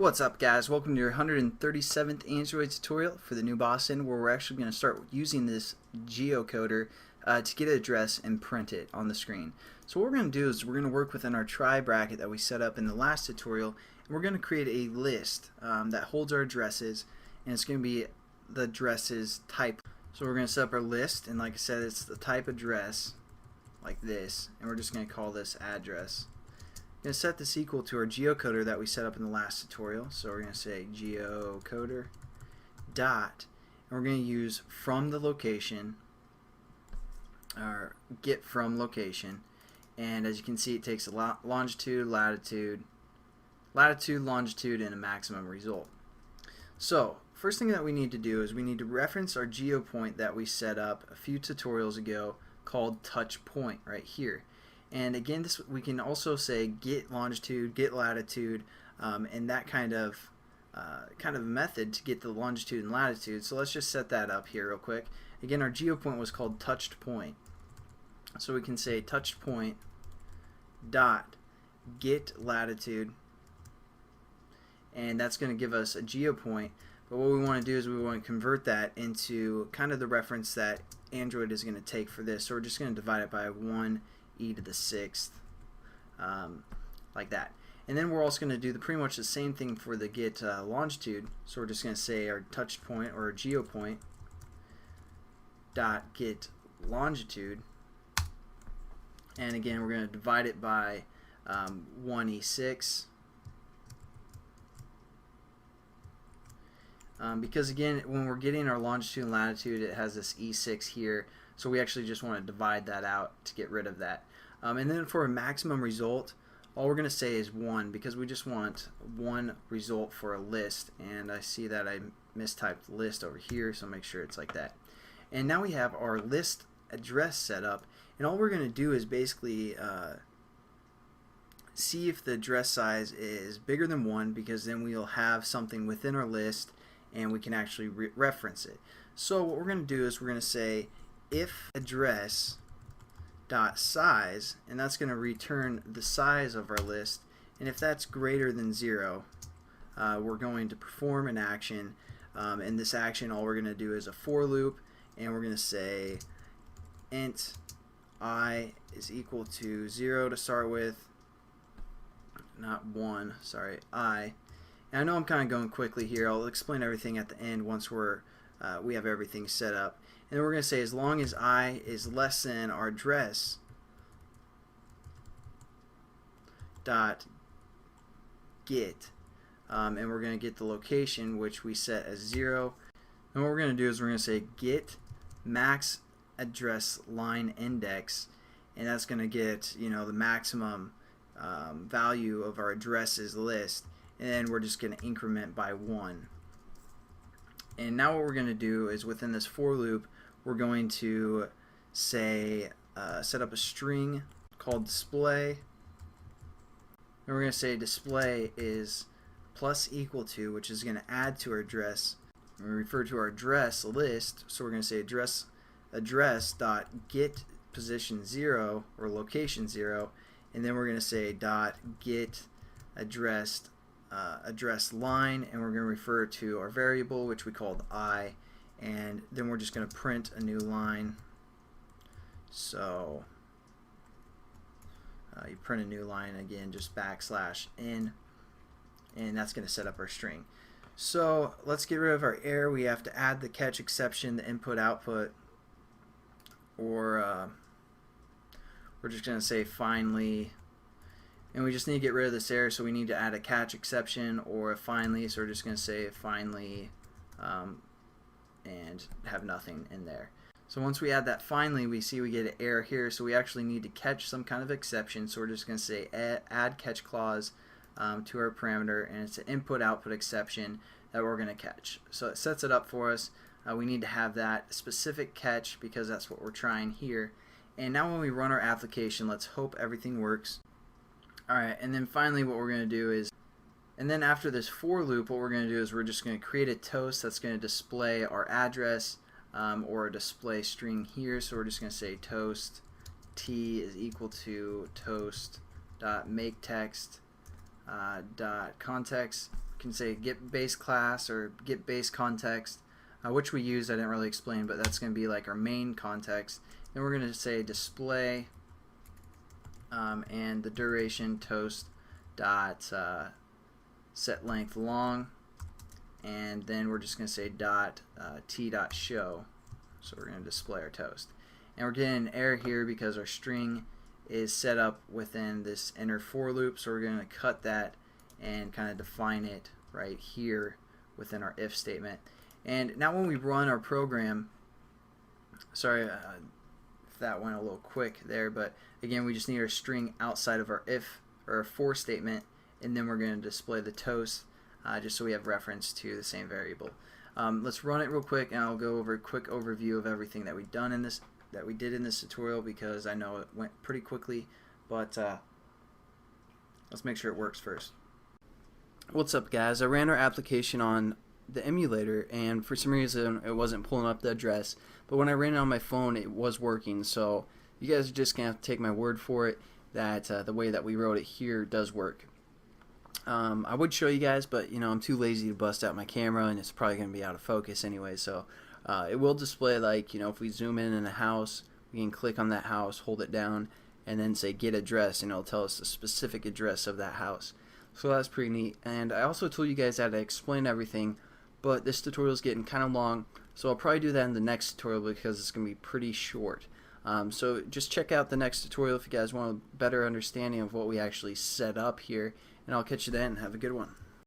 What's up, guys? Welcome to your 137th Android tutorial for the new Boston, where we're actually going to start using this geocoder to get an address and print it on the screen. So what we're going to do is we're going to work within our try bracket that we set up in the last tutorial, and we're going to create a list that holds our addresses, and it's going to be the addresses type. So we're going to set up our list, and like I said, it's the type address like this, and we're just going to call this address. We're going to set this equal to our geocoder that we set up in the last tutorial. So we're going to say geocoder dot, and we're going to use from the location, or get from location, and as you can see, it takes a longitude, latitude, longitude, and a maximum result. So first thing that we need to do is we need to reference our geopoint that we set up a few tutorials ago called touch point right here. And again, this we can also say get longitude, get latitude, and that kind of method to get the longitude and latitude. So let's just set that up here real quick. Again, our geopoint was called touched point, so we can say touched point dot get latitude, and that's going to give us a geopoint. But what we want to do is we want to convert that into kind of the reference that Android is going to take for this. So we're just going to divide it by 1 e to the 6th, like that. And then we're also going to do pretty much the same thing for the get longitude. So we're just going to say our touch point or our geopoint dot get longitude, and again we're going to divide it by 1e6, because again when we're getting our longitude and latitude, it has this e6 here, so we actually just want to divide that out to get rid of that. And then for a maximum result, all we're going to say is 1, because we just want one result for a list, and I see that I mistyped list over here, so make sure it's like that. And now we have our list address set up, and all we're going to do is basically see if the address size is bigger than 1, because then we'll have something within our list and we can actually reference it. So what we're going to do is we're going to say if address dot size, and that's going to return the size of our list, and if that's greater than 0, we're going to perform an action, and this action, all we're going to do is a for loop, and we're going to say int I is equal to 0 to start with, not 1, sorry, I. And I know I'm kind of going quickly here. I'll explain everything at the end once we have everything set up. And then we're going to say as long as I is less than our address dot get, and we're going to get the location, which we set as 0. And what we're going to do is we're going to say get max address line index, and that's going to get the maximum value of our addresses list, and then we're just going to increment by 1. And now what we're going to do is within this for loop, we're going to say set up a string called display, and we're going to say display is plus equal to, which is going to add to our address. We refer to our address list, so we're going to say address dot get position 0 or location 0, and then we're going to say dot get address line, and we're going to refer to our variable, which we called I, and then we're just going to print a new line. So you print a new line, again just \n, and that's going to set up our string. So let's get rid of our error. We have to add the catch exception, the input output, or we're just going to say finally, and we just need to get rid of this error, so we need to add a catch exception or a finally, so we're just going to say finally and have nothing in there. So once we add that finally, we see we get an error here, so we actually need to catch some kind of exception, so we're just going to say add catch clause to our parameter, and it's an input output exception that we're going to catch. So it sets it up for us. We need to have that specific catch because that's what we're trying here. And now when we run our application, let's hope everything works. Alright, and then finally what we're going to do is, and then after this for loop, what we're going to do is we're just going to create a toast that's going to display our address, or a display string here. So we're just going to say toast t is equal to toast dot make text dot context can say get base class or get base context, which we use. I didn't really explain, but that's going to be like our main context. Then we're going to say display and the duration toast dot set length long, and then we're just going to say dot t dot show. So we're going to display our toast, and we're getting an error here because our string is set up within this inner for loop. So we're going to cut that and kind of define it right here within our if statement. And now when we run our program, sorry if that went a little quick there, but again, we just need our string outside of our if or our for statement, and then we're going to display the toast just so we have reference to the same variable. Let's run it real quick, and I'll go over a quick overview of everything that we did in this tutorial, because I know it went pretty quickly, but let's make sure it works first. What's up, guys? I ran our application on the emulator, and for some reason it wasn't pulling up the address, but when I ran it on my phone it was working. So you guys are just gonna have to take my word for it that the way that we wrote it here does work. I would show you guys, but I'm too lazy to bust out my camera, and it's probably gonna be out of focus anyway. So it will display, like, if we zoom in a house, we can click on that house, hold it down, and then say get address, and it'll tell us the specific address of that house. So that's pretty neat. And I also told you guys how to explain everything, but this tutorial is getting kind of long, so I'll probably do that in the next tutorial because it's going to be pretty short. So just check out the next tutorial if you guys want a better understanding of what we actually set up here, and I'll catch you then. Have a good one.